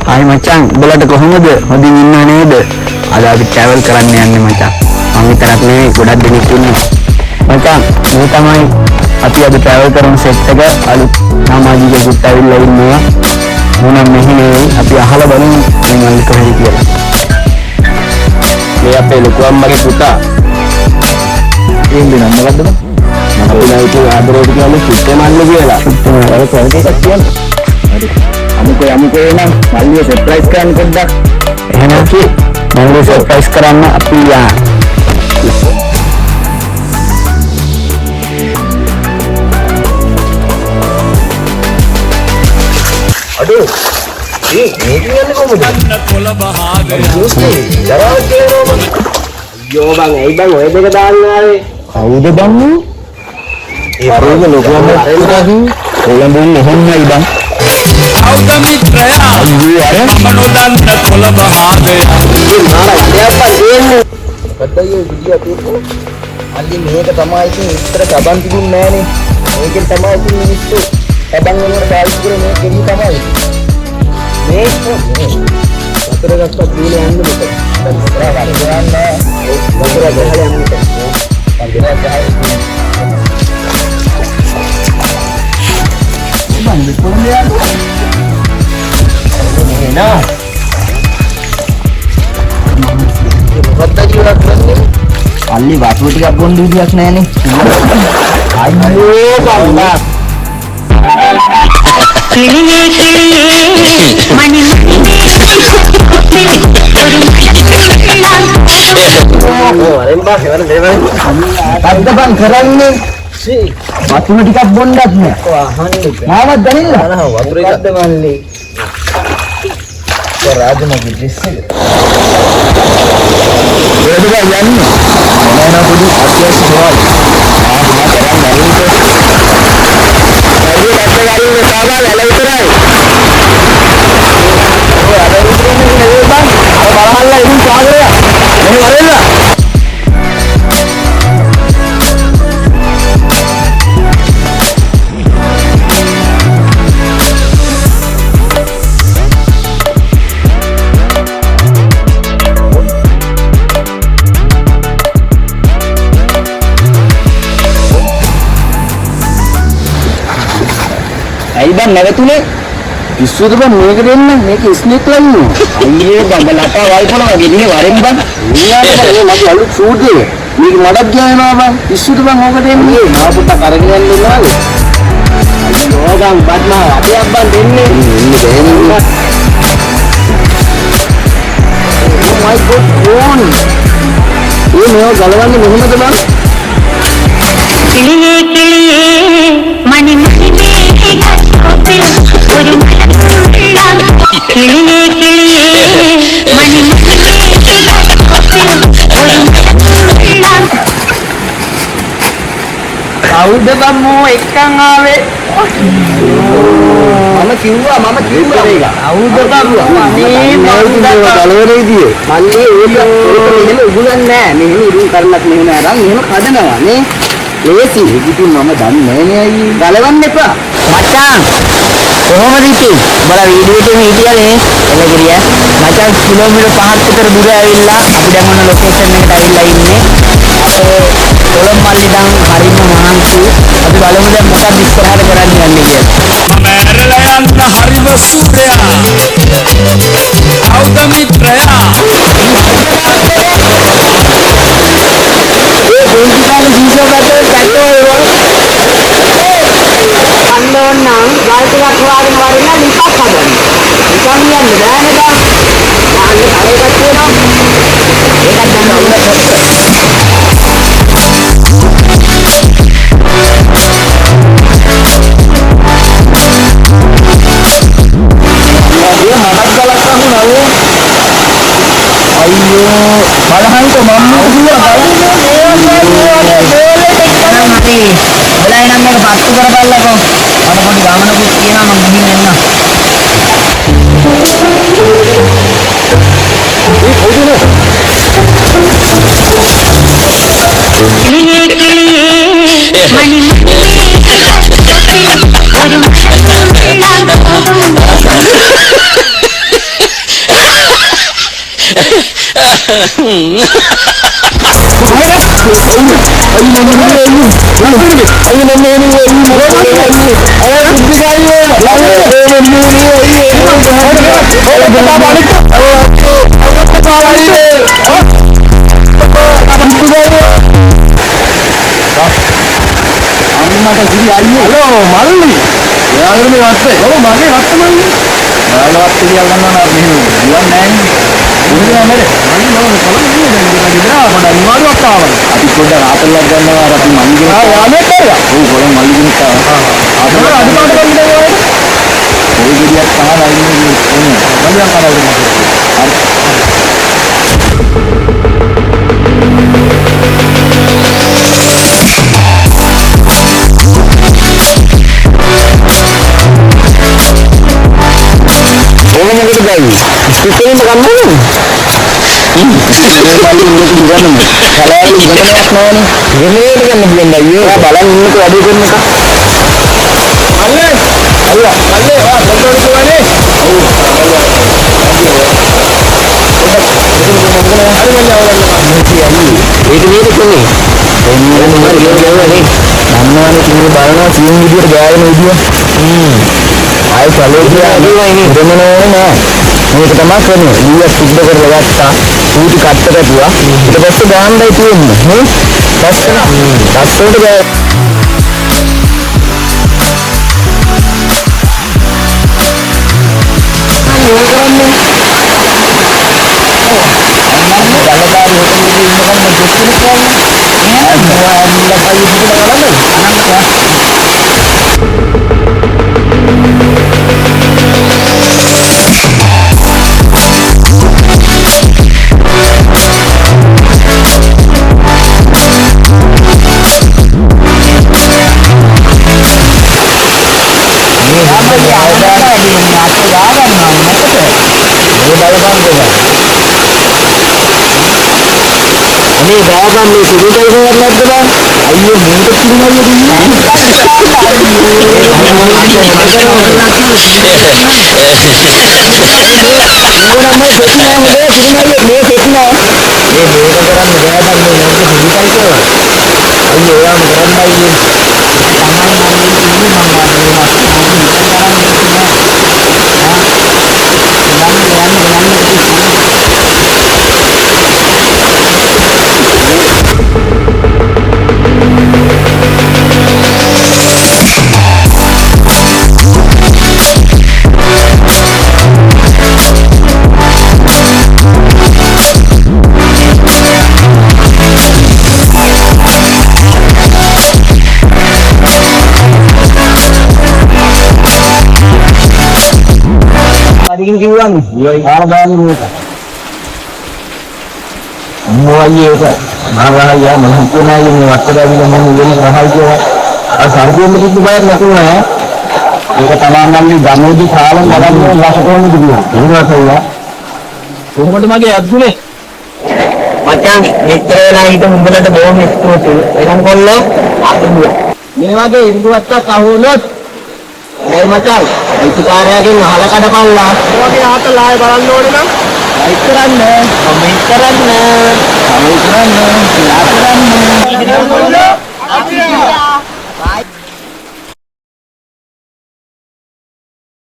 Hai macam, udah කොහොමද? හොඳින් ඉන්නව නේද? අද අපි travel කරන්න යන්නේ මචං. මම විතරක් නෙවෙයි ගොඩක් දෙනෙක් ඉන්නවා. මචං, මේ තමයි අපි අද travel කරන set එක. අලුත් සමාජිකයෙකුත් ඇවිල්ලා ඉන්නවා. මොනම් මෙහි නෙවෙයි අපි අහලා බලමු මේ මල්ලි කොහෙද කියලා. මේ අපේ ලොකු අම්මගේ පුතා. එන්නේ නම් මොකද්ද බං? මම අපිට ආදරයට කියන්නේ පුතේ මල්ලි කියලා. පුතේ මල්ලි කොහෙද කියන්නේ? හරි. අමුකෝ එනම් මල්ලිය සර්ප්‍රයිස් කරන්න පොඩ්ඩක්. එහෙනම් කි මල්ලිය සර්ප්‍රයිස් කරන්න අපි යා. අඩෝ මේ කියන්නේ කොහොමද? කොළ බහාගෙන දරාව කියනවා මම. අයියෝ බං ඇයි බං ඔය දෙක දාන්න ආවේ? කවුද බං? ඒ පරේක ලොකුම පුතාගේ කොළඹුන් එහෙමයි බං. අවුද මිත්‍රයා අයියෝ අර මම නොදන්න කොළ බහාගෙන ඉතින් මාලා යප්පා දෙන්නේ. කද්දයියේ විදිය තියෙන්නේ. අල්ලි මේක තමයි ඉතින් ඉතර සබන් තිබුණේ නෑනේ. මේකෙන් තමයි ඉතින් මිනිස්සු සබන් වලට පාවිච්චි කරේ මේ කෙලි තමයි. මේක වතුර ගත්තා දීලා යන්න මෙතන. දැන් ඉස්සරහ වල යන්න වතුර ගහලා යන්න මෙතන. පන්දිරා ගහයි. බං කොහොමද යන්නේ? නා. මොකක්ද කියලා කියන්නේ? අල්ලි වතුර ටිකක් බොන්න විදියක් නැහැනේ. අයියෝ බංගා. කිලියේ මනි වරෙන් බාසේ වරෙන් දෙවරෙන් අද්ද බං කරන්නේ සී වතුර ටිකක් බොන්නත් නෑ අහන්නේ මාවත් දැනින්න වතුර එකක්ද මල්ලි රාජමගේ ඩ්‍රෙස් එක ඒකද යන්නේ මොනවා පොඩි අත්‍යවශ්‍ය දේවල් කරන්න ඇයි බං නැවතුනේ පිස්සුද බං මේක දෙන්න මේක ස්නේක් ලයින් අයියේ බං ලතා වයිපල වගේ දිනේ වරෙන් බං ඊයාට බං මගේ අලුත් ෂූට් එක මේක මඩක් ගෑනවා බං පිස්සුද බං ඕක දෙන්නේ මා පුතා කරගෙන යන්න ඉන්නවාද අයියෝ බං බත්මා අපේ අබ්බන් දෙන්නේ ඉන්නේ බෑනේ oh my god phone මේව ගලවන්නේ මොහොමද බං කිලියේ මනි කවුද බම්මෝ එක්කන් ආවේ මම කිව්වා කවුද බම්මෝ අනේ බලවරේදී මල්ලි ඒක මෙහෙම උගුලන්නේ නෑ මෙහෙම ඉරුම් කරන්නත් මෙහෙම අරන් එහෙම කඩනවා නේ ලේසි ඉතින් මම දන්නේ නෑනේ අයියේ ගලවන්න එපා මචං කොහොමද ඉතින් බල වීඩියෝ එකේ හිටියනේ එළගිරිය මචං කිලෝමීටර් 5ක් විතර දුර ඇවිල්ලා අපි දැන් ඔන්න ලොකේෂන් එකට ඇවිල්ලා ඉන්නේ අපේ කොළඹ මල්ලි දැන් හරිම මහන්සි අපි බලමු දැන් මොකක්ද ඉස්සරහට කරන්න යන්නේ කියලා මම ඇරලා යන්න හරිම සුප්‍රයා අවුද මිත්‍රයා ඒ බෝන්තිකාලේ වීඩියෝ ගත්තොත් ගන්නවා අන්නෝන් නම් ගල් ටිකක් හොයාගෙන වරින්න නිකක් හදන්න. නිකන් යන්න බෑනේ බා. අන්න හරියට තියෙනවා. ඒකත් දැන් උඩ අම්මට කිරි අයියේ හලෝ මල්ලි එයාගෙන මේ වත්තේ ඔව් මගේ වත්ත මල්ලි ඔයාලා වත්තේ කියලා ගන්නවා නම් මෙහෙම නිවන් නැහැ නේ මොකද නේද මල්ලි මම කොළඹ ඉන්නේ දැන් ටිකක් පොඩ්ඩක් නිවාඩුවක් ආවා අපි පොඩ්ඩක් ආතල්ලක් ගන්නවා අර අපි මල්ලිගෙන් යාමේ කරා ඔව් කොළඹ මල්ලිගෙන් ආවා ආතල්ල අඩපාඩු ගන්නේ ඔය ගෙඩියක් කහලා ඉන්නේ මල්ලියක් කරලා මොකද ගන්නේ? ඉස්සෙල්ලම ගන්නවද? කලාවේ ඉන්නකෝ ගන්නම. කලාවේ ඉන්නකයක් නෑනේ. ගෙමරේට ගන්න බින්ද අයියෝ. ඔයා බලන් ඉන්නකෝ වැඩි කරන එක. අල්ලේ. අල්ලා. අල්ලේ. ඔයා පොතේ දුවනේ. ඒක නේද කොන්නේ? එන්නේ මොකද කියන්නේ? අන්නවනේ කිව්ව බලනවා සියුම් විදියට ගෑවෙන විදිය. ආයි කලෝදියා නෙවෙයි දෙමනෝනේ නෑ. මේක තමයි කරන්නේ. ඊයේ සිද්ධ කරලා ගත්තා. ඌටි කට්ට කැපුවා. ඊට පස්සේ දාන්නයි තියෙන්නේ. නේ? පස්සට ගෑ. මේ දාගන්නේ සුදුසු කරන්නත් බෑ. අයියෝ මේක කිව්වද අදින් කිව්වන්නේ ඊයේ ආරදාන්නේ මේක මොයියේ ඒක මාගායා මම හිතනවා මේ වත්තදාවිල මම ඉන්නේ රහයි කියලා අර සර්පෙන්න කිසි බයක් නැතුව නෑ ඒක තමයි ගමේදී කාලෙන් බලන්න ලක්ෂකෝණෙ දිනවා ඒකසයියා කොහොමද මගේ අද්දුනේ මචං මෙච්චර වෙලා හිට මුඹලට බොහොම ස්තුතියි එනම් කොල්ලෝ මේ වගේ ඉන්දුවත්තක් අහුනොත් ඒ මචං ඉතිකාරයාගෙන් අහල කඩපල්ලා ඔයාගේ ආතල් ආයෙ බලන්න ඕනේ නම් ලයික් කරන්න කමෙන්ට් කරන්න කමෙන්ට් කරන්න ෂෙයා කරන්න